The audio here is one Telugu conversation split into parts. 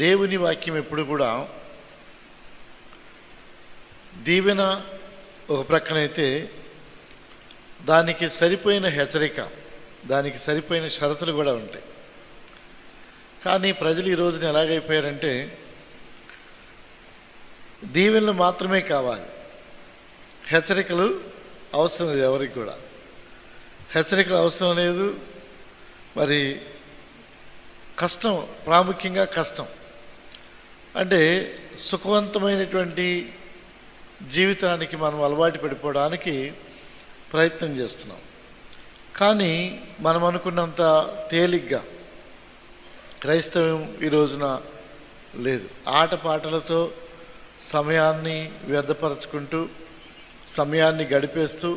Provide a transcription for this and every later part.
దేవుని వాక్యం ఎప్పుడు కూడా దీవెన ఒక ప్రక్కనైతే దానికి సరిపోయిన హెచ్చరిక, దానికి సరిపోయిన షరతులు కూడా ఉంటాయి. కానీ ప్రజలు ఈ రోజున ఎలాగైపోయారంటే దీవెనలు మాత్రమే కావాలి, హెచ్చరికలు అవసరం లేదు. ఎవరికి కూడా హెచ్చరికలు అవసరం లేదు. మరి కష్టం, ప్రాముఖ్యంగా కష్టం అంటే సుఖవంతమైనటువంటి జీవితానికి మనం అలవాటు పడిపోవడానికి ప్రయత్నం చేస్తున్నాం. కానీ మనం అనుకున్నంత తేలిగ్గా క్రైస్తవం ఈ రోజున లేదు. ఆటపాటలతో సమయాన్ని వ్యర్థపరచుకుంటూ, సమయాన్ని గడిపేస్తూ,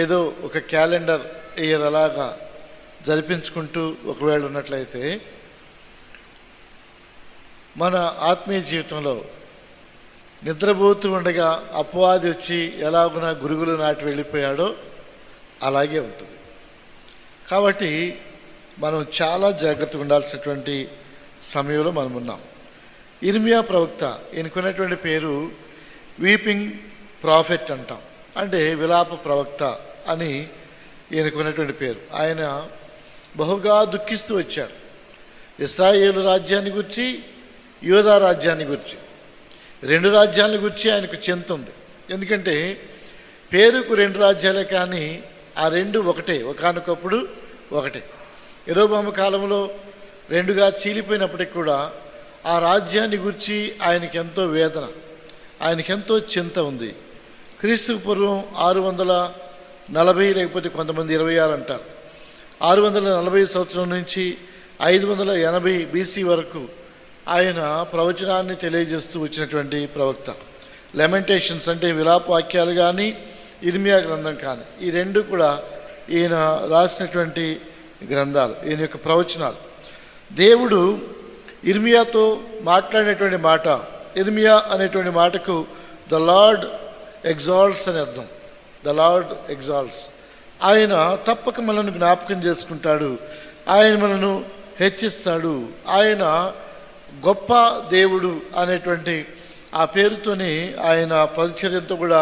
ఏదో ఒక క్యాలెండర్ ఇయర్ అలాగా జరిపించుకుంటూ ఒకవేళ ఉన్నట్లయితే మన ఆత్మీయ జీవితంలో నిద్రపోతూ ఉండగా అపవాది వచ్చి ఎలాగున గురుగులు నాటి వెళ్ళిపోయాడో అలాగే ఉంటుంది. కాబట్టి మనం చాలా జాగ్రత్తగా ఉండాల్సినటువంటి సమయంలో మనం ఉన్నాం. ఇర్మియా ప్రవక్త, ఈయనకున్నటువంటి పేరు వీపింగ్ ప్రాఫెట్ అంటాం, అంటే విలాప ప్రవక్త అని ఈయనకున్నటువంటి పేరు. ఆయన బహుగా దుఃఖిస్తూ వచ్చాడు. ఇశ్రాయేలు రాజ్యాన్ని గురించి, యూదా రాజ్యాన్ని గురించి, రెండు రాజ్యాలను గురించి ఆయనకు చింత ఉంది. ఎందుకంటే పేరుకు రెండు రాజ్యాలే, కానీ ఆ రెండు ఒకటే, ఒకానొకప్పుడు ఒకటే. యెరోబోము కాలంలో రెండుగా చీలిపోయినప్పటికి కూడా ఆ రాజ్యాన్ని గురించి ఆయనకెంతో వేదన, ఆయనకెంతో చింత ఉంది. క్రీస్తుకు పూర్వం 640 లేకపోతే కొంతమంది 26 అంటారు, 640 సంవత్సరం నుంచి 580 BC వరకు ఆయన ప్రవచనాన్ని తెలియజేస్తూ వచ్చినటువంటి ప్రవక్త. లెమెంటేషన్స్ అంటే విలాప వాక్యాలు కానీ, ఇర్మియా గ్రంథం కానీ, ఈ రెండు కూడా ఈయన రాసినటువంటి గ్రంథాలు, ఈయన యొక్క ప్రవచనాలు. దేవుడు ఇర్మియాతో మాట్లాడినటువంటి మాట, ఇర్మియా అనేటువంటి మాటకు ద లార్డ్ ఎగ్జాల్ట్స్ అని అర్థం. The lord exalts. ఆయన తప్పక మనల్ని జ్ఞాపకం చేసుకుంటాడు, ఆయన మనను హెచ్చిస్తాడు, ఆయన గొప్ప దేవుడు అనేటువంటి ఆ పేరుతోనే ఆయన పరిచర్యంతో కూడా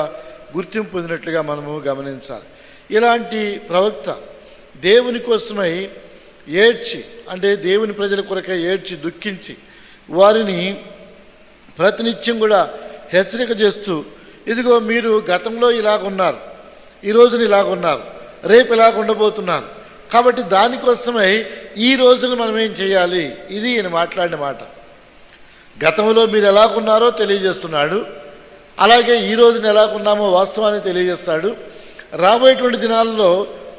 గుర్తింపు పొందినట్లుగా మనము గమనించాలి. ఇలాంటి ప్రవక్త దేవుని కోసమై ఏడ్చి, అంటే దేవుని ప్రజల కొరకై ఏడ్చి దుఃఖించి వారిని ప్రతినిత్యం కూడా హెచ్చరిక చేస్తూ, ఇదిగో మీరు గతంలో ఇలాగున్నారు, ఈ రోజున ఇలాగున్నారు, రేపు ఇలాగ ఉండబోతున్నారు, కాబట్టి దానికోసమై ఈ రోజున మనం ఏం చేయాలి, ఇది ఈయన మాట్లాడిన మాట. గతంలో మీరు ఎలాగున్నారో తెలియజేస్తున్నాడు, అలాగే ఈ రోజున ఎలాగున్నామో వాస్తవాన్ని తెలియజేస్తాడు. రాబోయేటువంటి దినాల్లో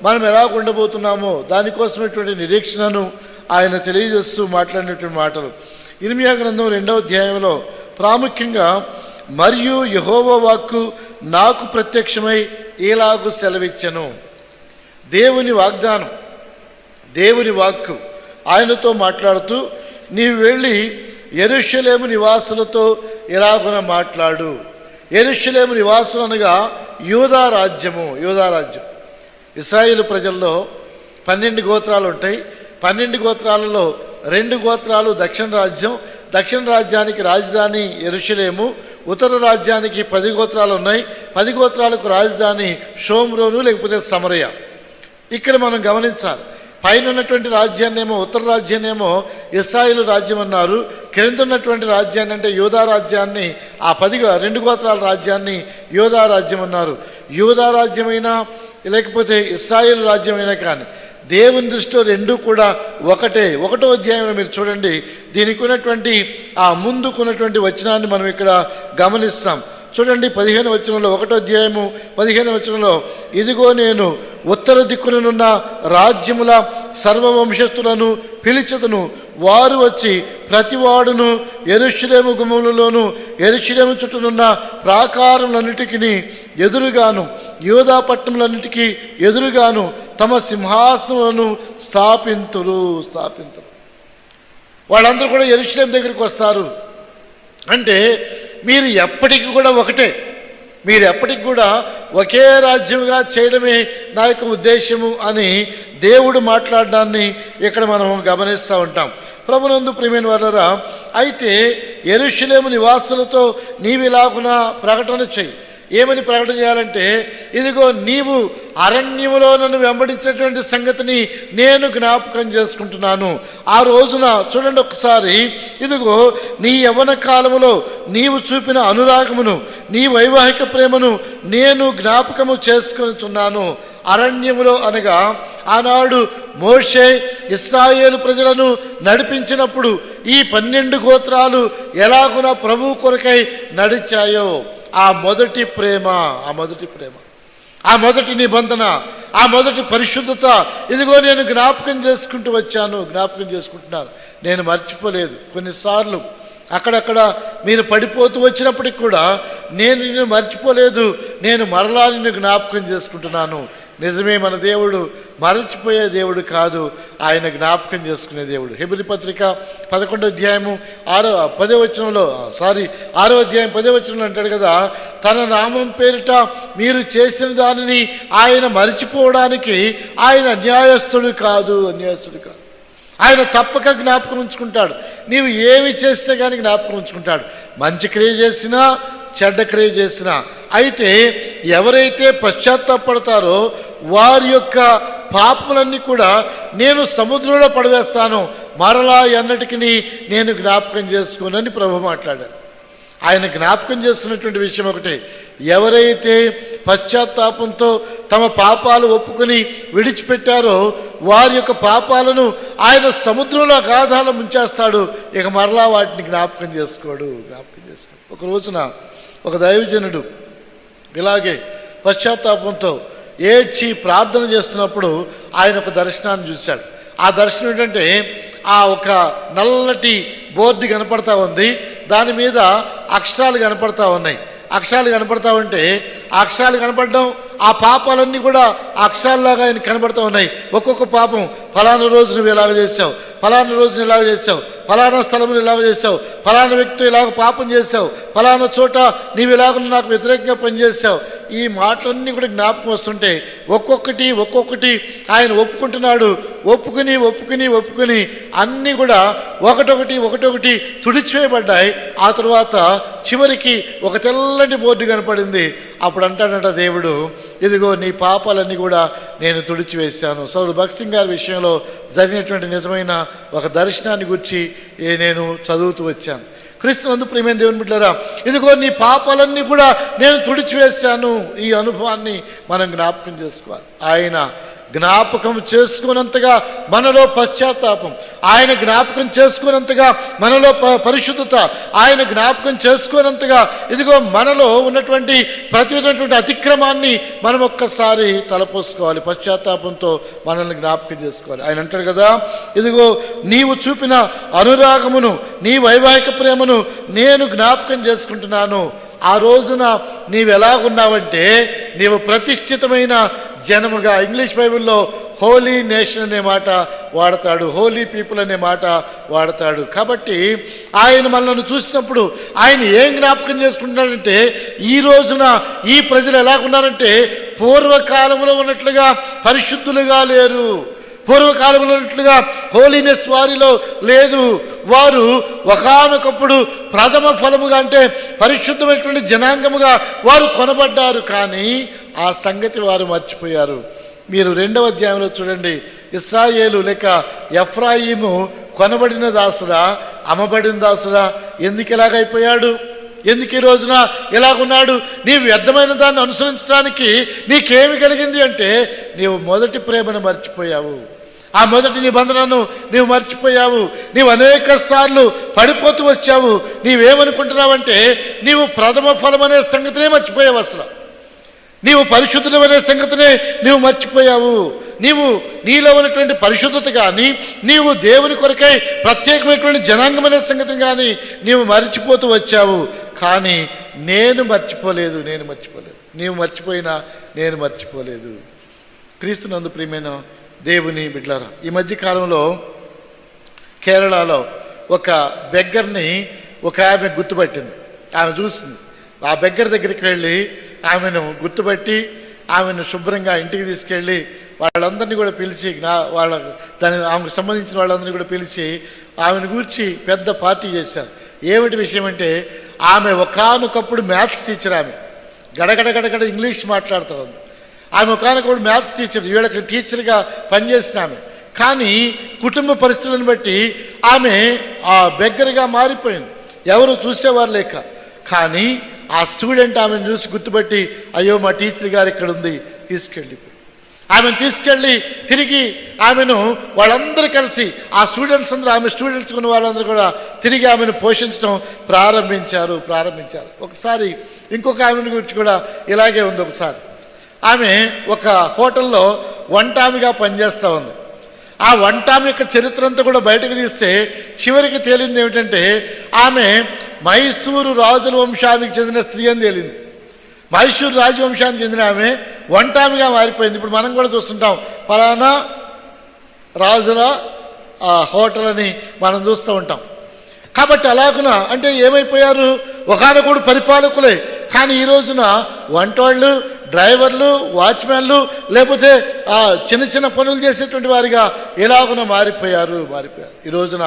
మనం ఎలాగ ఉండబోతున్నామో దానికోసమైనటువంటి నిరీక్షణను ఆయన తెలియజేస్తూ మాట్లాడినటువంటి మాటలు. ఇర్మియా గ్రంథం 2వ అధ్యాయంలో ప్రాముఖ్యంగా, మరియు యెహోవా వాక్కు నాకు ప్రత్యక్షమై ఇలాగు సెలవిచ్చెను. దేవుని వాగ్దానం, దేవుని వాక్కు ఆయనతో మాట్లాడుతూ, నీవు వెళ్ళి యెరూషలేము నివాసులతో ఇలాగున మాట్లాడు. యెరూషలేము నివాసులు అనగా యూదా రాజ్యము. యూదా రాజ్యం, ఇశ్రాయేలు ప్రజల్లో 12 గోత్రాలు ఉంటాయి. 12 గోత్రాలలో 2 గోత్రాలు దక్షిణ రాజ్యం, దక్షిణ రాజ్యానికి రాజధాని యెరూషలేము. ఉత్తర రాజ్యానికి 10 గోత్రాలు ఉన్నాయి, 10 గోత్రాలకు రాజధాని షోమ్రోను లేకపోతే సమరయ. ఇక్కడ మనం గమనించాలి, పైన ఉన్నటువంటి రాజ్యాన్నేమో, ఉత్తర రాజ్యాన్నేమో ఇశ్రాయేలు రాజ్యం అన్నారు, క్రింద ఉన్నటువంటి రాజ్యాన్ని అంటే యూదా రాజ్యాన్ని, ఆ 2 గోత్రాల రాజ్యాన్ని యూదా రాజ్యం అన్నారు. యూదా రాజ్యమైనా లేకపోతే ఇశ్రాయేలు రాజ్యమైనా కానీ దేవుని దృష్టిలో రెండు కూడా ఒకటే. 1వ అధ్యాయంలో మీరు చూడండి, దీనికి ఉన్నటువంటి ఆ ముందుకున్నటువంటి వచనాన్ని మనం ఇక్కడ గమనిస్తాం. చూడండి 15వ వచనంలో, 1వ అధ్యాయము 15వ వచనంలో, ఇదిగో నేను ఉత్తర దిక్కునున్న రాజ్యముల సర్వవంశస్థులను పిలిచెదను, వారు వచ్చి ప్రతివాడును యెరూషలేము గుమ్మములలోను యెరూషలేము చుట్టూనున్న ప్రాకారములన్నిటికీ ఎదురుగాను యూదా పట్టణములన్నిటికీ ఎదురుగాను తమ సింహాసనములను స్థాపింతురు. వాళ్ళందరూ కూడా యెరూషలేము దగ్గరికి వస్తారు. అంటే మీరు ఎప్పటికీ కూడా ఒకటే, మీరు ఎప్పటికి కూడా ఒకే రాజ్యంగా చేయడమే నా యొక్క ఉద్దేశము అని దేవుడు మాట్లాడడాన్ని ఇక్కడ మనం గమనిస్తూ ఉంటాం. ప్రభునందు ప్రియమైన వారలారా, అయితే యెరూషలేము నివాసులతో నీవిలాగున ప్రకటన చెయ్యి. ఏమని ప్రకటన చేయాలంటే, ఇదిగో నీవు అరణ్యములో నన్ను వెంబడించినటువంటి సంగతిని నేను జ్ఞాపకం చేసుకుంటున్నాను. ఆ రోజున చూడండి ఒకసారి, ఇదిగో నీ యవ్వన కాలములో నీవు చూపిన అనురాగమును, నీ వైవాహిక ప్రేమను నేను జ్ఞాపకము చేసుకొనుచున్నాను. అరణ్యములో అనగా ఆనాడు మోషే ఇశ్రాయేలు ప్రజలను నడిపించినప్పుడు ఈ 12 గోత్రాలు ఎలాగున ప్రభువు కొరకై నడిచాయో ఆ మొదటి ప్రేమ, ఆ మొదటి నిబంధన, ఆ మొదటి పరిశుద్ధత, ఇదిగో నేను జ్ఞాపకం చేసుకుంటున్నాను. నేను మర్చిపోలేదు. కొన్నిసార్లు అక్కడక్కడ మీరు పడిపోతూ వచ్చినప్పటికి కూడా నేను నిన్ను మర్చిపోలేదు, నేను మరలా నిన్ను జ్ఞాపకం చేసుకుంటున్నాను. నిజమే, మన దేవుడు మరచిపోయే దేవుడు కాదు, ఆయన జ్ఞాపకం చేసుకునే దేవుడు. హెబ్రీ పత్రిక 11వ అధ్యాయము 10వ వచనంలో 6వ అధ్యాయం 10వ వచనంలో అంటాడు కదా, తన నామం పేరిట మీరు చేసిన దానిని ఆయన మరిచిపోవడానికి ఆయన అన్యాయస్తుడు కాదు. ఆయన తప్పక జ్ఞాపకం ఉంచుకుంటాడు. నీవు ఏమి చేసినా కానీ జ్ఞాపకం ఉంచుకుంటాడు. మంచి క్రియ చేసినా, చెడ్డ క్రియ చేసినా. అయితే ఎవరైతే పశ్చాత్తాపడతారో వారి యొక్క పాపములన్నీ కూడా నేను సముద్రంలో పడవేస్తాను, మరలా ఎన్నటికి నేను జ్ఞాపకం చేసుకోనని ప్రభు మాట్లాడాడు. ఆయన జ్ఞాపకం చేసుకున్నటువంటి విషయం ఒకటే, ఎవరైతే పశ్చాత్తాపంతో తమ పాపాలు ఒప్పుకొని విడిచిపెట్టారో వారి యొక్క పాపాలను ఆయన సముద్రంలో అగాధాలు ముంచేస్తాడు. ఇక మరలా వాటిని జ్ఞాపకం చేసుకోడు. ఒక రోజున ఒక దైవజనుడు ఇలాగే పశ్చాత్తాపంతో ఏడ్చి ప్రార్థన చేస్తున్నప్పుడు ఆయన ఒక దర్శనాన్ని చూశాడు. ఆ దర్శనం ఏంటంటే, ఆ ఒక నల్లటి బోర్డు కనపడతా ఉంది, దాని మీద అక్షరాలు కనపడతా ఉన్నాయి. అక్షరాలు కనపడతా ఉంటే ఆ అక్షరాలు కనపడడం, ఆ పాపాలన్నీ కూడా అక్షరాల్లాగా ఆయన కనబడుతూ ఉన్నాయి. ఒక్కొక్క పాపం, ఫలానా రోజు నువ్వు ఇలాగ చేసావు, ఫలానా రోజును ఇలాగ చేసావు, ఫలానా స్థలమును ఇలాగ చేసావు, ఫలానా వ్యక్తి ఇలాగ పాపం చేసావు, ఫలానా చోట నీవు ఇలాగ నాకు వ్యతిరేకంగా పనిచేసావు. ఈ మాటలన్నీ కూడా జ్ఞాపకం వస్తుంటే ఒక్కొక్కటి ఆయన ఒప్పుకుంటున్నాడు. ఒప్పుకుని అన్నీ కూడా ఒకటొకటి తుడిచివేయబడ్డాయి. ఆ తర్వాత చివరికి ఒక తెల్లటి బోర్డు కనపడింది. అప్పుడు అంటాడంట దేవుడు, ఇదిగో నీ పాపాలన్నీ కూడా నేను తుడిచివేశాను. సౌలు భగత్ సింగ్ గారి విషయంలో జరిగినటువంటి నిజమైన ఒక దర్శనాన్ని గురించి నేను చదువుతూ వచ్చాను. క్రీస్తునందు ప్రియమైన దేవుని బిడ్డలారా, ఇదిగో నీ పాపాలన్నీ కూడా నేను తుడిచివేశాను. ఈ అనుభవాన్ని మనం జ్ఞాపకం చేసుకోవాలి. ఆయన జ్ఞాపకం చేసుకున్నంతగా మనలో పశ్చాత్తాపం, ఆయన జ్ఞాపకం చేసుకున్నంతగా మనలో పరిశుద్ధత, ఆయన జ్ఞాపకం చేసుకున్నంతగా ఇదిగో మనలో ఉన్నటువంటి ప్రతి విధమైనటువంటి అతిక్రమాన్ని మనం ఒక్కసారి తలపోసుకోవాలి. పశ్చాత్తాపంతో మనల్ని జ్ఞాపకం చేసుకోవాలి. ఆయన అంటాడు కదా, ఇదిగో నీవు చూపిన అనురాగమును, నీ వైవాహిక ప్రేమను నేను జ్ఞాపకం చేసుకుంటున్నాను. ఆ రోజున నీవు ఎలాగున్నావంటే, నీవు ప్రతిష్ఠితమైన జనముగా, ఇంగ్లీష్ బైబిల్లో హోలీ నేషన్ అనే మాట వాడతాడు, హోలీ పీపుల్ అనే మాట వాడతాడు. కాబట్టి ఆయన మనల్ని చూసినప్పుడు ఆయన ఏం జ్ఞాపకం చేసుకుంటున్నాడంటే, ఈ రోజున ఈ ప్రజలు ఎలాగున్నారంటే పూర్వకాలంలో ఉన్నట్లుగా పరిశుద్ధులుగా లేరు, పూర్వకాలంలో ఉన్నట్లుగా హోలీనెస్ వారిలో లేదు. వారు ఒకానొకప్పుడు ప్రథమ ఫలముగా అంటే పరిశుద్ధమైనటువంటి జనాంగముగా వారు కొనబడ్డారు. కానీ ఆ సంగతి వారు మర్చిపోయారు. మీరు 2వ అధ్యాయంలో చూడండి, ఇశ్రాయేలు లేక ఎఫ్రాయిము కొనబడిన దాసుడా, అమ్మబడిన దాసుడా, ఎందుకు ఇలాగైపోయాడు? ఎందుకు ఈ రోజున ఇలాగున్నాడు? నీవు వ్యర్థమైన దాన్ని అనుసరించడానికి నీకేమి కలిగింది అంటే, నీవు మొదటి ప్రేమను మర్చిపోయావు, ఆ మొదటి నిబంధనను నీవు మర్చిపోయావు. నీవు అనేక సార్లు పడిపోతూ వచ్చావు. నీవేమనుకుంటున్నావంటే, నీవు ప్రథమ ఫలం అనే సంగతినే మర్చిపోయావు. అసలు నీవు పరిశుద్ధులు అనే సంగతినే నీవు మర్చిపోయావు. నీవు నీలో ఉన్నటువంటి పరిశుద్ధత కానీ, నీవు దేవుని కొరకై ప్రత్యేకమైనటువంటి జనాంగం అనే సంగతిని కానీ నీవు మర్చిపోతూ వచ్చావు. కానీ నేను మర్చిపోలేదు. నీవు మర్చిపోయినా నేను మర్చిపోలేదు. క్రీస్తునందు ప్రియమైన దేవుని బిడ్డలారా, ఈ మధ్య కాలంలో కేరళలో ఒక బెగ్గర్ని ఒక ఆమె గుర్తుపట్టింది. ఆమె చూసింది. ఆ బెగ్గర్ దగ్గరికి వెళ్ళి ఆమెను గుర్తుపట్టి ఆమెను శుభ్రంగా ఇంటికి తీసుకెళ్ళి వాళ్ళందరినీ కూడా పిలిచి ఆమెకు సంబంధించిన వాళ్ళందరినీ కూడా పిలిచి ఆమెను గూర్చి పెద్ద పార్టీ చేశారు. ఏమిటి విషయం అంటే, ఆమె ఒకానొకప్పుడు మ్యాథ్స్ టీచర్. ఆమె గడగడ ఇంగ్లీష్ మాట్లాడుతూ ఉంది. ఆమె ఒకానొకప్పుడు మ్యాథ్స్ టీచర్, వీళ్ళకి టీచర్గా పనిచేసిన ఆమె. కానీ కుటుంబ పరిస్థితులను బట్టి ఆమె బెగ్గరగా మారిపోయింది, ఎవరు చూసేవారు లేక. కానీ ఆ స్టూడెంట్ ఆమెను చూసి గుర్తుపట్టి, అయ్యో మా టీచర్ గారు ఇక్కడ ఉంది, తీసుకెళ్ళిపోయి ఆమెను తీసుకెళ్ళి తిరిగి ఆమెను వాళ్ళందరూ కలిసి ఆ స్టూడెంట్స్ అందరూ, ఆమె స్టూడెంట్స్ ఉన్న వాళ్ళందరూ కూడా తిరిగి ఆమెను పోషించడం ప్రారంభించారు. ఒకసారి ఇంకొక ఆమెను గురించి కూడా ఇలాగే ఉంది. ఒకసారి ఆమె ఒక హోటల్లో వంటామిగా పనిచేస్తూ ఉంది. ఆ వంటామి యొక్క చరిత్ర అంతా కూడా బయటకు తీస్తే చివరికి తేలింది ఏమిటంటే, ఆమె మైసూరు రాజుల వంశానికి చెందిన స్త్రీ అని తేలింది. మైసూరు రాజవంశానికి చెందిన ఆమె వంటామిగా మారిపోయింది. ఇప్పుడు మనం కూడా చూస్తుంటాం, ఫలానా రాజుల హోటల్ అని మనం చూస్తూ ఉంటాం. కాబట్టి అలాగున అంటే ఏమైపోయారు, ఒకానొకడు పరిపాలకులే. కానీ ఈ రోజున వంటవాళ్ళు, డ్రైవర్లు, వాచ్మెన్లు, లేకపోతే చిన్న చిన్న పనులు చేసేటువంటి వారిగా ఎలాగున మారిపోయారు. ఈ రోజున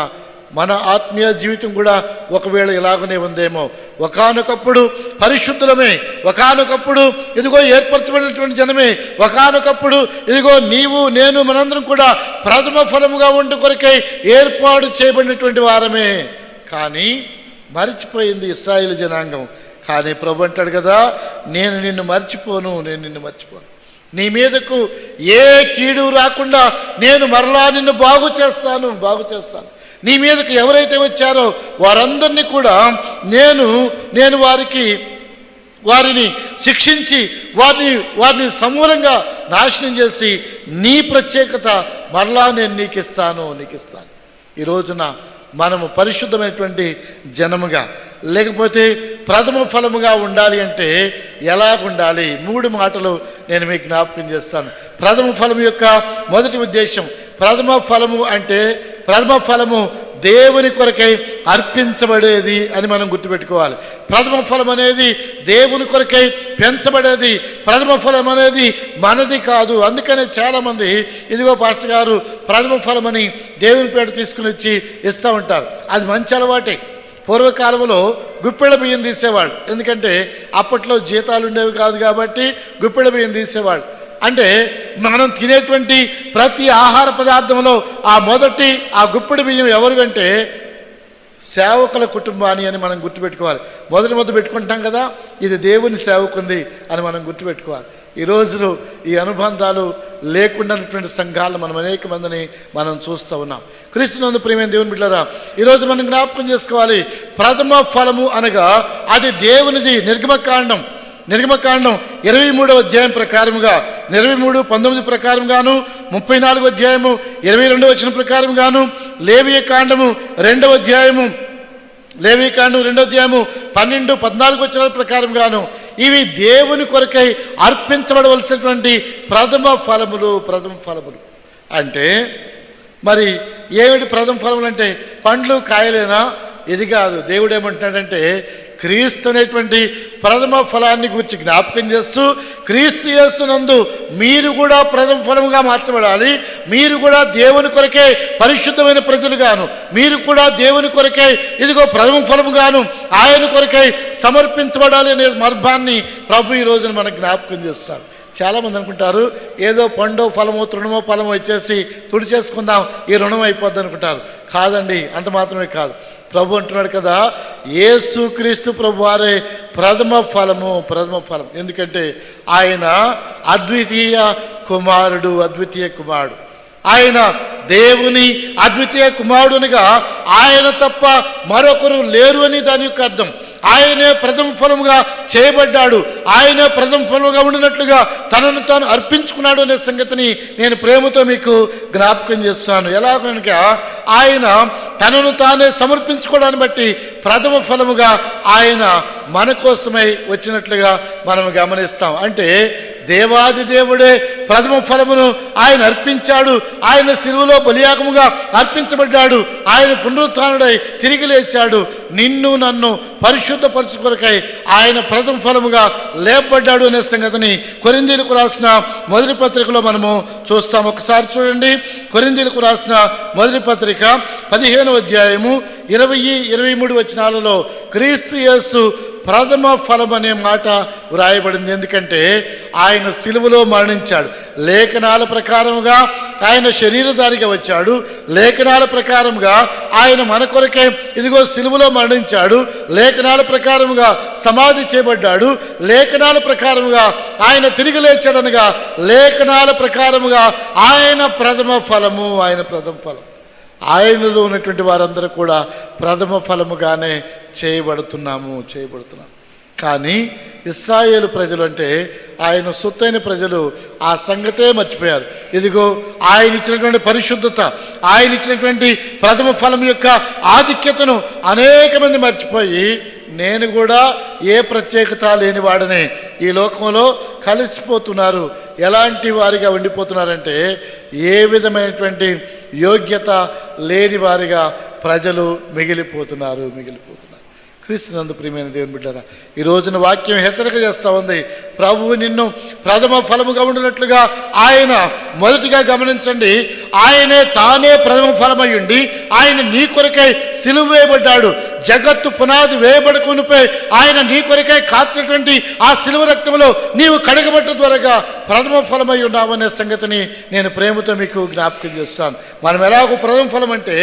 మన ఆత్మీయ జీవితం కూడా ఒకవేళ ఇలాగనే ఉందేమో. ఒకానొకప్పుడు పరిశుద్ధులమే, ఒకానొకప్పుడు ఇదిగో ఏర్పరచబడినటువంటి జనమే, ఒకానొకప్పుడు ఇదిగో నీవు నేను మనందరం కూడా ప్రథమ ఫలముగా ఉండు కొరకై ఏర్పాటు చేయబడినటువంటి వారమే. కానీ మరిచిపోయింది ఇశ్రాయేలు జనాంగం. కానీ ప్రభు అంటాడు కదా, నేను నిన్ను మర్చిపోను. నీ మీదకు ఏ కీడు రాకుండా నేను మరలా నిన్ను బాగు చేస్తాను. నీ మీదకు ఎవరైతే వచ్చారో వారందరినీ కూడా నేను వారిని శిక్షించి వారిని సమూలంగా నాశనం చేసి నీ ప్రత్యేకత మరలా నేను నీకు ఇస్తాను. ఈ రోజున మనము పరిశుద్ధమైనటువంటి జనముగా, లేకపోతే ప్రథమ ఫలముగా ఉండాలి అంటే ఎలాగుండాలి? 3 మాటలు నేను మీకు జ్ఞాపకం చేస్తాను. ప్రథమ ఫలము యొక్క మొదటి ఉద్దేశం, ప్రథమ ఫలము దేవుని కొరకై అర్పించబడేది అని మనం గుర్తుపెట్టుకోవాలి. ప్రథమ ఫలం అనేది దేవుని కొరకై పెంచబడేది. ప్రథమ ఫలం అనేది మనది కాదు. అందుకనే చాలామంది ఇదిగో పాస్టర్ గారు ప్రథమ ఫలం అని దేవుని పేట తీసుకుని వచ్చి ఇస్తూ ఉంటారు. అది మంచి అలవాటే. పూర్వకాలంలో గుప్పెళ్ళ బియ్యం తీసేవాళ్ళు. ఎందుకంటే అప్పట్లో జీతాలు ఉండేవి కాదు కాబట్టి గుప్పెళ్ళ బియ్యం తీసేవాళ్ళు. అంటే మనం తినేటువంటి ప్రతి ఆహార పదార్థంలో ఆ గుప్పెడి బియ్యం ఎవరికంటే సేవకుల కుటుంబాన్ని అని మనం గుర్తుపెట్టుకోవాలి. మొదటి పెట్టుకుంటాం కదా, ఇది దేవుని సేవకుంది అని మనం గుర్తుపెట్టుకోవాలి. ఈ రోజులో ఈ అనుబంధాలు లేకుండాటువంటి సంఘాలను మనం అనేక మందిని మనం చూస్తూ ఉన్నాం. క్రీస్తునందు ప్రియమైన దేవుని బిడ్డలారా, ఈరోజు మనం జ్ఞాపకం చేసుకోవాలి, ప్రథమ ఫలము అనగా అది దేవునిది. నిర్గమకాండం 23వ అధ్యాయం ప్రకారముగా, 23:19 ప్రకారంగాను, 34వ అధ్యాయము 22వ వచనం ప్రకారంగాను, లేవియ కాండము 2వ అధ్యాయము 12-14 వచనాల ప్రకారంగాను ఇవి దేవుని కొరకై అర్పించబడవలసినటువంటి ప్రథమ ఫలములు. అంటే మరి ఏమిటి ప్రథమ ఫలములు అంటే? పండ్లు కాయలేనా? ఇది కాదు. దేవుడు ఏమంటున్నాడంటే, క్రీస్తు అనేటువంటి ప్రథమ ఫలాన్ని గురించి జ్ఞాపకం చేస్తూ, క్రీస్తు యేసునందు మీరు కూడా ప్రథమ ఫలముగా మార్చబడాలి. మీరు కూడా దేవుని కొరకే పరిశుద్ధమైన ప్రజలుగాను, మీరు కూడా దేవుని కొరకే ఇదిగో ప్రథమ ఫలముగాను ఆయన కొరకై సమర్పించబడాలి అనే మర్భాన్ని ప్రభు ఈ రోజున మనకు జ్ఞాపకం చేస్తున్నారు. చాలామంది అనుకుంటారు ఏదో పండో ఫలమో తృణమో ఫలమో ఇచ్చేసి తుడి చేసుకుందాం, ఈ రుణం అయిపోద్ది అనుకుంటారు. కాదండి, అంత మాత్రమే కాదు. ప్రభు అంటున్నాడు కదా, యేసుక్రీస్తు ప్రభు వారే ప్రథమ ఫలము. ఎందుకంటే ఆయన అద్వితీయ కుమారుడు. ఆయన దేవుని అద్వితీయ కుమారుడునిగా ఆయన తప్ప మరొకరు లేరు అని దాని యొక్క అర్థం. ఆయనే ప్రథమ ఫలముగా చేయబడ్డాడు. ఆయనే ప్రథమ ఫలముగా ఉండినట్లుగా తనను తాను అర్పించుకున్నాడు అనే సంగతిని నేను ప్రేమతో మీకు జ్ఞాపకం చేస్తాను. ఎలా కనుక ఆయన తనను తానే సమర్పించుకోవడాన్ని బట్టి ప్రథమ ఫలముగా ఆయన మన కోసమై వచ్చినట్లుగా మనం గమనిస్తాం. అంటే దేవాది దేవుడే ప్రథమ ఫలమును ఆయన అర్పించాడు. ఆయన సిలువలో బలియాగముగా అర్పించబడ్డాడు. ఆయన పునరుత్థానుడై తిరిగి లేచాడు. నిన్ను నన్ను పరిశుద్ధపరచు కొరకై ఆయన ప్రథమ ఫలముగా లేపబడ్డాడు అనే సంగతిని కొరింథీయులకు రాసిన మొదటి పత్రికలో మనము చూస్తాం. ఒకసారి చూడండి, కొరింథీయులకు రాసిన మొదటి పత్రిక 15వ అధ్యాయము 20-23 వచనాలలో క్రీస్తు యేసు ప్రథమ ఫలం అనే మాట వ్రాయబడింది. ఎందుకంటే ఆయన సిలువలో మరణించాడు. లేఖనాల ప్రకారముగా ఆయన శరీరధారిగా వచ్చాడు. లేఖనాల ప్రకారముగా ఆయన మన కొరకే ఇదిగో సిలువలో మరణించాడు. లేఖనాల ప్రకారముగా సమాధి చేయబడ్డాడు. లేఖనాల ప్రకారముగా ఆయన తిరిగి లేచాడనగా లేఖనాల ప్రకారముగా ఆయన ప్రథమ ఫలము. ఆయన ప్రథమ ఫలం. ఆయనలో ఉన్నటువంటి వారందరూ కూడా ప్రథమ ఫలముగానే చేయబడుతున్నాం. కానీ ఇశ్రాయేలు ప్రజలు అంటే ఆయన సొత్తైన ప్రజలు ఆ సంగతే మర్చిపోయారు. ఇదిగో ఆయన ఇచ్చినటువంటి పరిశుద్ధత, ఆయన ఇచ్చినటువంటి ప్రథమ ఫలం యొక్క ఆధిక్యతను అనేక మంది మర్చిపోయి నేను కూడా ఏ ప్రత్యేకత లేని వాడనే ఈ లోకంలో కలిసిపోతున్నారు. ఎలాంటి వారిగా ఉండిపోతున్నారంటే ఏ విధమైనటువంటి యోగ్యత లేని వారిగా ప్రజలు మిగిలిపోతున్నారు. క్రీస్తునందు ప్రియమైన దేవుని బిడ్డలారా, ఈ రోజున వాక్యం హెచ్చరిక చేస్తూ ఉంది. ప్రభువు నిన్ను ప్రథమ ఫలముగా ఉండినట్లుగా ఆయన మొదటిగా గమనించండి, ఆయనే తానే ప్రథమ ఫలమై ఉండి ఆయన నీ కొరకై సిలువ వేయబడ్డాడు. జగత్తు పునాది వేయబడకునిపై ఆయన నీ కొరకై కాచినటువంటి ఆ సిలువ రక్తంలో నీవు కడగబట్ట ద్వారాగా ప్రథమ ఫలమై ఉన్నావనే సంగతిని నేను ప్రేమతో మీకు జ్ఞాపకం చేస్తాను. మనం ఎలాగో ప్రథమ ఫలం అంటే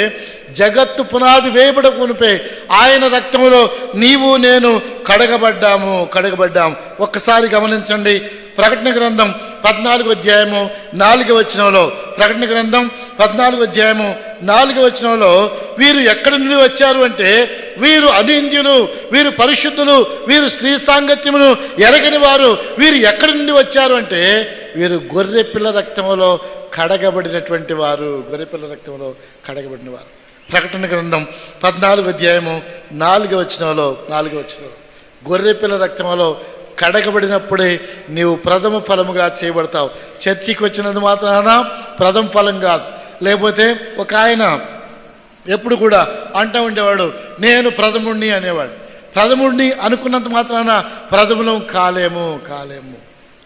జగత్తు పునాది వేయబడకునిపై ఆయన రక్తంలో నీవు నేను కడగబడ్డాము. ఒక్కసారి గమనించండి, ప్రకటన గ్రంథం 14వ అధ్యాయము 4వ వచనంలో, ప్రకటన గ్రంథం 14వ అధ్యాయము 4వ వచనంలో వీరు ఎక్కడి నుండి వచ్చారు అంటే వీరు అనింద్యులు, వీరు పరిశుద్ధులు, వీరు స్త్రీ సాంగత్యమును ఎరగని వారు. వీరు ఎక్కడి నుండి వచ్చారు అంటే వీరు గొర్రె పిల్ల రక్తములో కడగబడినటువంటి వారు. ప్రకటన గ్రంథం 14వ అధ్యాయము 4వ వచనంలో గొర్రె పిల్ల రక్తములో కడగబడినప్పుడే నీవు ప్రథమ ఫలముగా చేయబడతావు. చర్చికి వచ్చినందు మాత్రాన ప్రథమ ఫలం కాదు. లేకపోతే ఒక ఆయన ఎప్పుడు కూడా అంటూ ఉండేవాడు, నేను ప్రథముణ్ణి అనేవాడు. ప్రథముణ్ణి అనుకున్నంత మాత్రాన ప్రథములం కాలేము.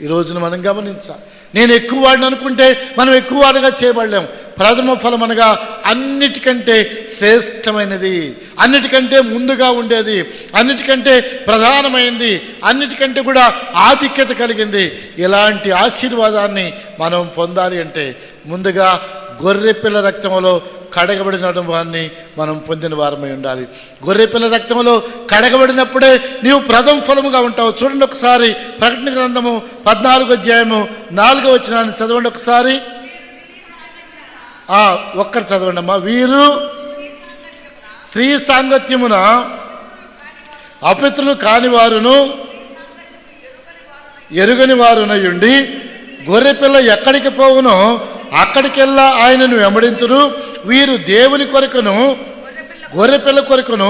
ఈ రోజున మనం గమనించాలి. నేను ఎక్కువ వాడిని అనుకుంటే మనం ఎక్కువ వాడిగా చేయబడలేము. ప్రథమ ఫలం అనగా అన్నిటికంటే శ్రేష్టమైనది, అన్నిటికంటే ముందుగా ఉండేది, అన్నిటికంటే ప్రధానమైంది, అన్నిటికంటే కూడా ఆధిక్యత కలిగింది. ఇలాంటి ఆశీర్వాదాన్ని మనం పొందాలి అంటే ముందుగా గొర్రెపిల్ల రక్తంలో కడగబడిన వారిని మనం పొందిన వారమై ఉండాలి. గొర్రెపిల్ల రక్తంలో కడగబడినప్పుడే నీవు ప్రథమ ఫలముగా ఉంటావు. చూడండి ఒకసారి ప్రకటన గ్రంథము 14వ అధ్యాయము 4వ వచనాన్ని చదవండి ఒకసారి. ఒక్కరు చదవండి అమ్మా. వీరు స్త్రీ సాంగత్యమున అపిత్రులు కానివారును ఎరుగని వారునయుండి గొర్రెపిల్ల ఎక్కడికి పోవునో అక్కడికెల్లా ఆయనను వెంబడింతురు. వీరు దేవుని కొరకును గొర్రెపిల్ల కొరకును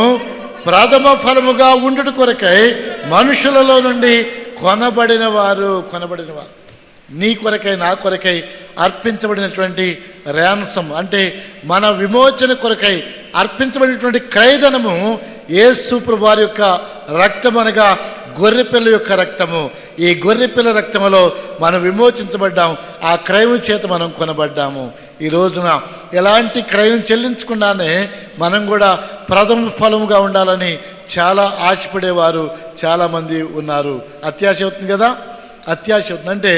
ప్రథమ ఫలముగా ఉండుట కొరకై మనుషులలో నుండి కొనబడిన వారు. నీ కొరకై నా కొరకై అర్పించబడినటువంటి ర్యాన్సం అంటే మన విమోచన కొరకై అర్పించబడినటువంటి క్రయధనము యేసు ప్రభువు వారి యొక్క రక్తం అనగా గొర్రెపిల్ల యొక్క రక్తము. ఈ గొర్రెపిల్ల రక్తములో మనం విమోచించబడ్డాము. ఆ క్రయం చేత మనం కొనబడ్డాము. ఈ రోజున ఎలాంటి క్రయం చెల్లించకుండానే మనం కూడా ప్రథమ ఫలముగా ఉండాలని చాలా ఆశపడేవారు చాలామంది ఉన్నారు. అత్యాశ అవుతుంది కదా, అత్యాశ అవుతుంది. అంటే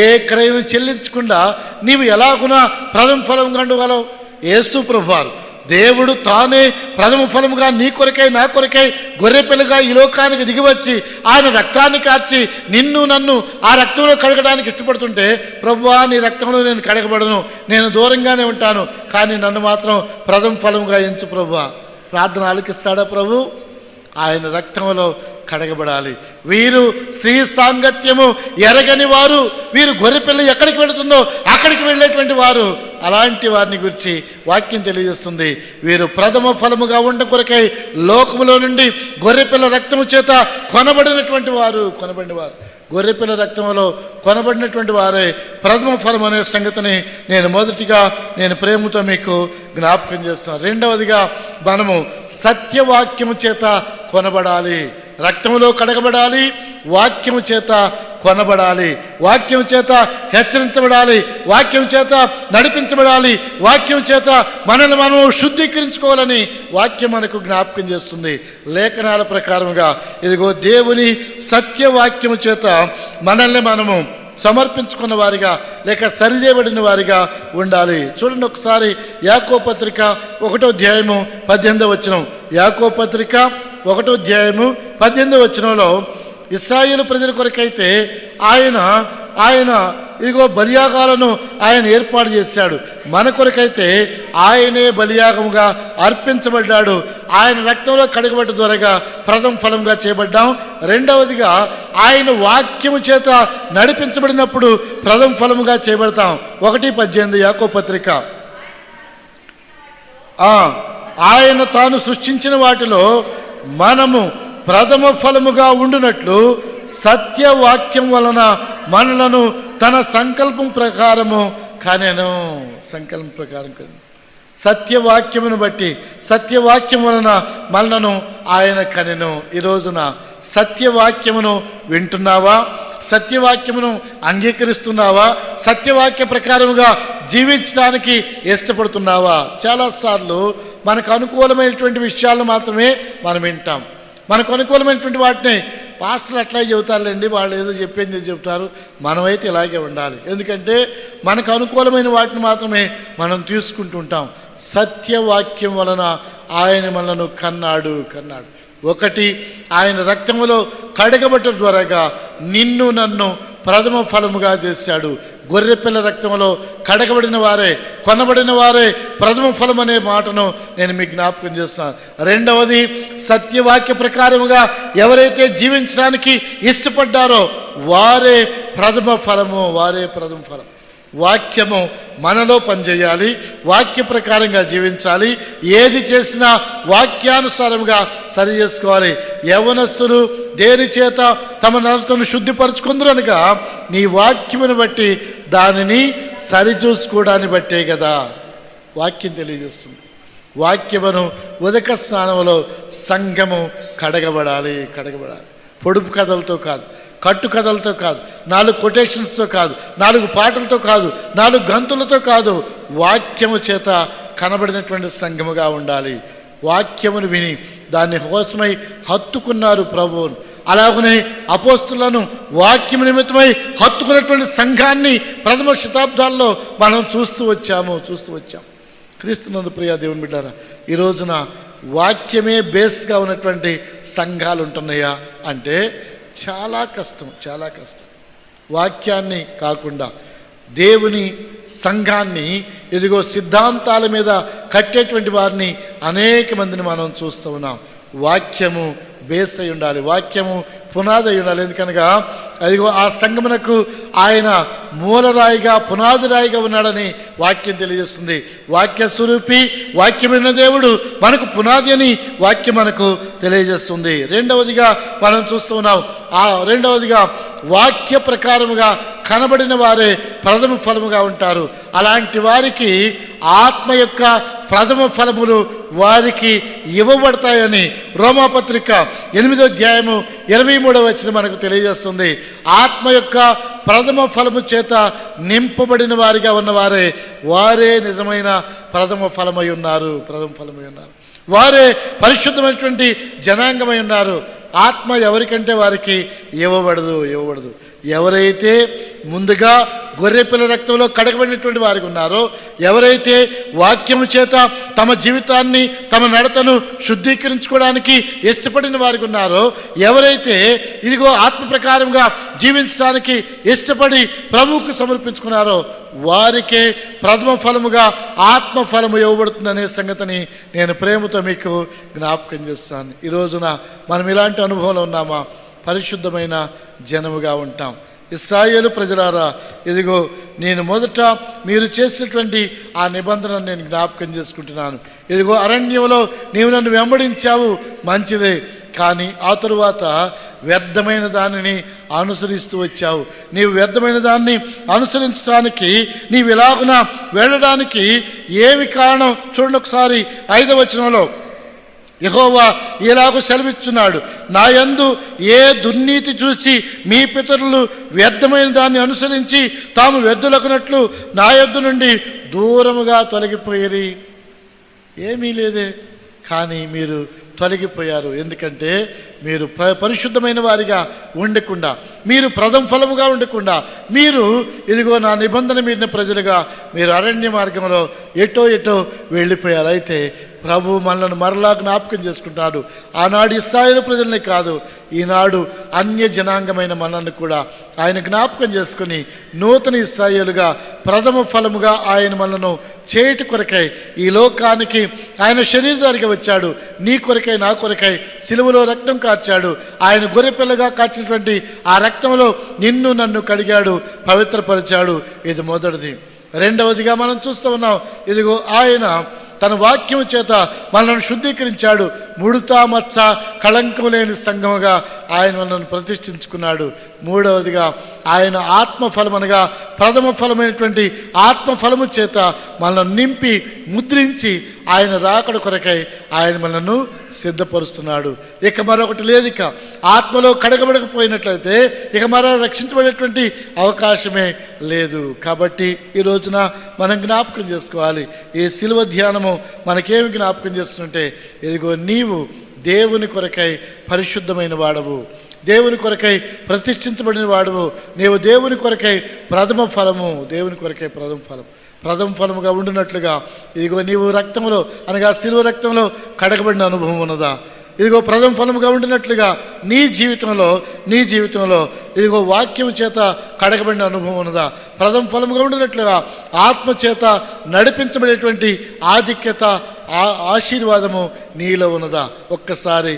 ఏ క్రయం చెల్లించకుండా నీవు ఎలాగునా ప్రథమ ఫలంగా ఉండగలవు? యేసు ప్రభువారు దేవుడు తానే ప్రథమ ఫలముగా నీ కొరకై నా కొరకై గొర్రెపిల్లగా ఈ లోకానికి దిగివచ్చి ఆయన రక్తాన్ని కార్చి నిన్ను నన్ను ఆ రక్తంలో కడగడానికి ఇష్టపడుతుంటే, ప్రభువా నీ రక్తంలో నేను కడగబడను, నేను దూరంగానే ఉంటాను, కానీ నన్ను మాత్రం ప్రథమ ఫలముగా ఎంచు ప్రభువా. ప్రార్థన ఆలకిస్తాడా ప్రభు? ఆయన రక్తంలో కడగబడాలి. వీరు స్త్రీ సాంగత్యము ఎరగని వారు. వీరు గొర్రెపిల్ల ఎక్కడికి వెళుతుందో అక్కడికి వెళ్ళేటువంటి వారు. అలాంటి వారిని గురించి వాక్యం తెలియజేస్తుంది. వీరు ప్రథమ ఫలముగా ఉండ కొరకై లోకములో నుండి గొర్రెపిల్ల రక్తము చేత కొనబడిన వారు. గొర్రెపిల్ల రక్తంలో కొనబడినటువంటి వారే ప్రథమ ఫలం అనే సంగతిని నేను ప్రేమతో మీకు జ్ఞాపకం చేస్తున్నాను. రెండవదిగా మనము సత్యవాక్యము చేత కొనబడాలి. రక్తములో కడగబడాలి, వాక్యము చేత కొనబడాలి, వాక్యం చేత హెచ్చరించబడాలి, వాక్యం చేత నడిపించబడాలి, వాక్యం చేత మనల్ని మనము శుద్ధీకరించుకోవాలని వాక్యం మనకు జ్ఞాపకం చేస్తుంది. లేఖనాల ప్రకారంగా ఇదిగో దేవుని సత్యవాక్యము చేత మనల్ని మనము సమర్పించుకున్న వారిగా లేక సరిచేయబడిన వారిగా ఉండాలి. చూడండి ఒకసారి యాకోబు పత్రిక 1వ అధ్యాయము 18వ వచనం. యాకోబు పత్రిక 1వ అధ్యాయము 18వ వచనంలో ఇశ్రాయేలు ప్రజల కొరకైతే ఆయన ఇదిగో బలియాగాలను ఆయన ఏర్పాటు చేశాడు. మన కొరకైతే ఆయనే బలియాగముగా అర్పించబడ్డాడు. ఆయన రక్తంలో కడగబడ్డ ద్వారాగా ప్రథమ ఫలంగా చేయబడ్డాం. రెండవదిగా ఆయన వాక్యము చేత నడిపించబడినప్పుడు ప్రథమ ఫలముగా చేయబడతాం. 1:18 యాకోబు పత్రిక. ఆయన తాను సృష్టించిన వాటిలో మనము ప్రథమ ఫలముగా ఉండునట్లు సత్యవాక్యం వలన మనలను తన సంకల్పం ప్రకారము కనెను. సంకల్పం ప్రకారం కనెను. సత్యవాక్యమును బట్టి సత్యవాక్యం వలన మనలను ఆయన కనెను. ఈ రోజున సత్యవాక్యమును వింటున్నావా? సత్యవాక్యమును అంగీకరిస్తున్నావా? సత్యవాక్య ప్రకారముగా జీవించడానికి ఇష్టపడుతున్నావా? చాలాసార్లు మనకు అనుకూలమైనటువంటి విషయాలను మాత్రమే మనం వింటాం. మనకు అనుకూలమైనటువంటి వాటిని పాస్టర్లు అట్లా చెబుతారులేండి, వాళ్ళు ఏదో చెప్పింది చెబుతారు, మనమైతే ఇలాగే ఉండాలి. ఎందుకంటే మనకు అనుకూలమైన వాటిని మాత్రమే మనం తీసుకుంటుంటాం. సత్యవాక్యం వలన ఆయన మనలను కన్నాడు. 1 ఆయన రక్తములో కడగబట్ట ద్వారాగా నిన్ను నన్ను ప్రథమ ఫలముగా చేశాడు. గొర్రెపిల్ల రక్తంలో కడగబడిన వారే కొనబడిన వారే ప్రథమ ఫలం అనే మాటను నేను మీకు జ్ఞాపకం చేస్తాను. రెండవది సత్యవాక్య ప్రకారముగా ఎవరైతే జీవించడానికి ఇష్టపడ్డారో వారే ప్రథమ ఫలము. వాక్యము మనలో పనిచేయాలి, వాక్య ప్రకారంగా జీవించాలి. ఏది చేసినా వాక్యానుసారంగా సరి చేసుకోవాలి. యవ్వనస్తులు దేని చేత తమ నడతను శుద్ధిపరచుకుందరనగా నీ వాక్యమును బట్టి దానిని సరిచూసుకోవడాన్ని బట్టే కదా వాక్యం తెలియజేస్తుంది. వాక్యమును ఉదక స్నానంలో సంఘము కడగబడాలి. పొడుపు కథలతో కాదు, కట్టు కథలతో కాదు, 4 కొటేషన్స్తో కాదు, 4 పాటలతో కాదు, 4 గంతులతో కాదు, వాక్యము చేత కనబడినటువంటి సంఘముగా ఉండాలి. వాక్యమును విని దాన్ని కోసమై హత్తుకున్నారు ప్రభువును. అలాగనే అపోస్తులను వాక్యము నిమిత్తమై హత్తుకున్నటువంటి సంఘాన్ని ప్రథమ శతాబ్దాల్లో మనం చూస్తూ వచ్చాం. క్రీస్తునందు ప్రియ దేవుని బిడ్డారా, ఈ రోజున వాక్యమే బేస్గా ఉన్నటువంటి సంఘాలు ఉంటున్నాయా అంటే చాలా కష్టం. వాక్యాన్ని కాకుండా దేవుని సంఘాన్ని ఇదిగో సిద్ధాంతాల మీద కట్టేటువంటి వారిని అనేక మందిని మనం చూస్తూ ఉన్నాం. వాక్యము బేస్ అయి ఉండాలి, వాక్యము పునాది అయి ఉండాలి. ఎందుకనగా అదిగో ఆ సంఘమునకు ఆయన మూలరాయిగా పునాది రాయిగా ఉన్నాడని వాక్యం తెలియజేస్తుంది. వాక్య స్వరూపి వాక్యమైన దేవుడు మనకు పునాది అని వాక్యం మనకు తెలియజేస్తుంది. రెండవదిగా మనం చూస్తూ ఉన్నాం. రెండవదిగా వాక్య ప్రకారముగా కనబడిన వారే ప్రథమ ఫలముగా ఉంటారు. అలాంటి వారికి ఆత్మ యొక్క ప్రథమ ఫలములు వారికి ఇవ్వబడతాయని రోమాపత్రిక 8వ అధ్యాయము 23వ వచనం మనకు తెలియజేస్తుంది. ఆత్మ యొక్క ప్రథమ ఫలము చేత నింపబడిన వారిగా ఉన్నవారే వారే నిజమైన ప్రథమ ఫలమై ఉన్నారు. వారే పరిశుద్ధమైనటువంటి జనాంగమై ఉన్నారు. ఆత్మ ఎవరికంటే వారికి ఇవ్వబడదు. ఎవరైతే ముందుగా గొర్రెపిల్ల రక్తంలో కడగబడినటువంటి వారికి ఉన్నారో, ఎవరైతే వాక్యము చేత తమ జీవితాన్ని తమ నడతను శుద్ధీకరించుకోవడానికి ఇష్టపడిన వారికి ఉన్నారో, ఎవరైతే ఇదిగో ఆత్మ ప్రకారంగా జీవించడానికి ఇష్టపడి ప్రభువుకు సమర్పించుకున్నారో వారికే ప్రథమ ఫలముగా ఆత్మ ఫలము ఇవ్వబడుతుందనే సంగతిని నేను ప్రేమతో మీకు జ్ఞాపకం చేస్తాను. ఈ రోజున మనం ఇలాంటి అనుభవంలో ఉన్నామా? పరిశుద్ధమైన జనముగా ఉంటాం. ఇశ్రాయేలు ప్రజలారా, ఇదిగో నేను మొదట మీరు చేసినటువంటి ఆ నిబంధనను నేను జ్ఞాపకం చేసుకుంటున్నాను. ఇదిగో అరణ్యంలో నీవు నన్ను వెంబడించావు, మంచిదే. కానీ ఆ తరువాత వ్యర్థమైన దానిని అనుసరిస్తూ వచ్చావు. నీవు వ్యర్థమైన దాన్ని అనుసరించడానికి, నీవు ఇలాగున వెళ్ళడానికి ఏమి కారణం? చూడండి ఒకసారి 5వ వచనంలో యెహోవా ఇలాగూ సెలవిస్తున్నాడు, నా యందు ఏ దుర్నీతి చూసి మీ పితరులు వ్యర్థమైన దాన్ని అనుసరించి తాము వ్యర్థులకున్నట్లు నా యొద్ద నుండి దూరముగా తొలగిపోయేది. ఏమీ లేదే, కానీ మీరు తొలగిపోయారు. ఎందుకంటే మీరు పరిశుద్ధమైన వారిగా ఉండకుండా, మీరు ప్రథమ ఫలముగా ఉండకుండా, మీరు ఇదిగో నా నిబంధన మీరిన ప్రజలుగా మీరు అరణ్య మార్గంలో ఎటో వెళ్ళిపోయారు. అయితే ప్రభు మనల్ని మరలా జ్ఞాపకం చేసుకుంటున్నాడు. ఆనాడు ఇశ్రాయేలు ప్రజల్ని కాదు, ఈనాడు అన్య జనాంగమైన మనల్ని కూడా ఆయన జ్ఞాపకం చేసుకుని నూతన ఇశ్రాయేలుగా ప్రథమ ఫలముగా ఆయన మనను చేయుట కొరకై ఈ లోకానికి ఆయన శరీరధారిగా వచ్చాడు. నీ కొరకై, నా కొరకై సిలువలో రక్తం కార్చాడు. ఆయన గొర్రెపిల్లగా కాచినటువంటి ఆ రక్తంలో నిన్ను నన్ను కడిగాడు, పవిత్రపరిచాడు. ఇది మొదటిది. రెండవదిగా మనం చూస్తూ ఉన్నాం, ఇదిగో ఆయన తన వాక్యం చేత మనల్ని శుద్ధీకరించాడు. ముడత మచ్చ కళంకం లేని సంఘముగా ఆయన మనల్ని ప్రతిష్ఠించుకున్నాడు. మూడవదిగా ఆయన ఆత్మఫలం అనగా ప్రథమ ఫలమైనటువంటి ఆత్మఫలము చేత మనల్ని నింపి ముద్రించి ఆయన రాకడ కొరకై ఆయన మనల్ని సిద్ధపరుస్తున్నాడు. ఇక మరొకటి లేదు. ఇక ఆత్మలో కడగబడకపోయినట్లయితే ఇక మరో రక్షించబడేటువంటి అవకాశమే లేదు. కాబట్టి ఈ రోజున మనం జ్ఞాపకం చేసుకోవాలి. ఈ శిలువ ధ్యానము మనకేమి జ్ఞాపకం చేస్తుంటే, ఇదిగో నీవు దేవుని కొరకై పరిశుద్ధమైన వాడవు, దేవుని కొరకై ప్రతిష్ఠించబడిన వాడవు, నీవు దేవుని కొరకై ప్రథమ ఫలము, దేవుని కొరకై ప్రథమ ఫలముగా ఉండినట్లుగా ఇదిగో నీవు రక్తంలో అనగా శిలువ రక్తంలో కడగబడిన అనుభవం ఉన్నదా? ఇదిగో ప్రథమ ఫలముగా ఉండినట్లుగా నీ జీవితంలో ఇదిగో వాక్యం చేత కడగబడిన అనుభవం ఉన్నదా? ప్రథమ ఫలముగా ఉండినట్లుగా ఆత్మ చేత నడిపించబడేటువంటి ఆధిక్యత, ఆశీర్వాదము నీలో ఉన్నదా? ఒక్కసారి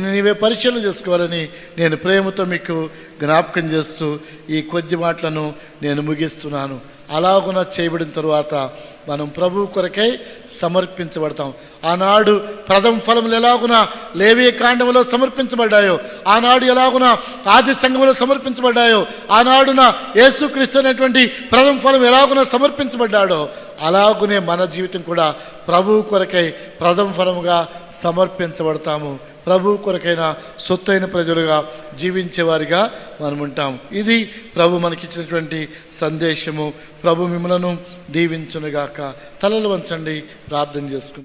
నీవే పరిశీలన చేసుకోవాలని నేను ప్రేమతో మీకు జ్ఞాపకం చేస్తూ ఈ కొద్ది మాటలను నేను ముగిస్తున్నాను. అలాగున చేయబడిన తరువాత మనం ప్రభు కొరకై సమర్పించబడతాం. ఆనాడు ప్రథమ ఫలములు ఎలాగున లేవీ కాండములో సమర్పించబడ్డాయో, ఆనాడు ఎలాగున ఆది సంఘములో సమర్పించబడ్డాయో, ఆనాడున యేసుక్రీస్తు అనేటువంటి ప్రథమ ఫలం ఎలాగున సమర్పించబడ్డాడో, అలాగునే మన జీవితం కూడా ప్రభు కొరకై ప్రథమ ఫలముగా సమర్పించబడతాము. ప్రభు కొరకైన సొత్తైన ప్రజలుగా జీవించేవారిగా మనం ఉంటాం. ఇది ప్రభు మనకిచ్చినటువంటి సందేశము. ప్రభు మిమ్మలను దీవించునుగాక. తలలు వంచండి, ప్రార్థన చేసుకుంటాం.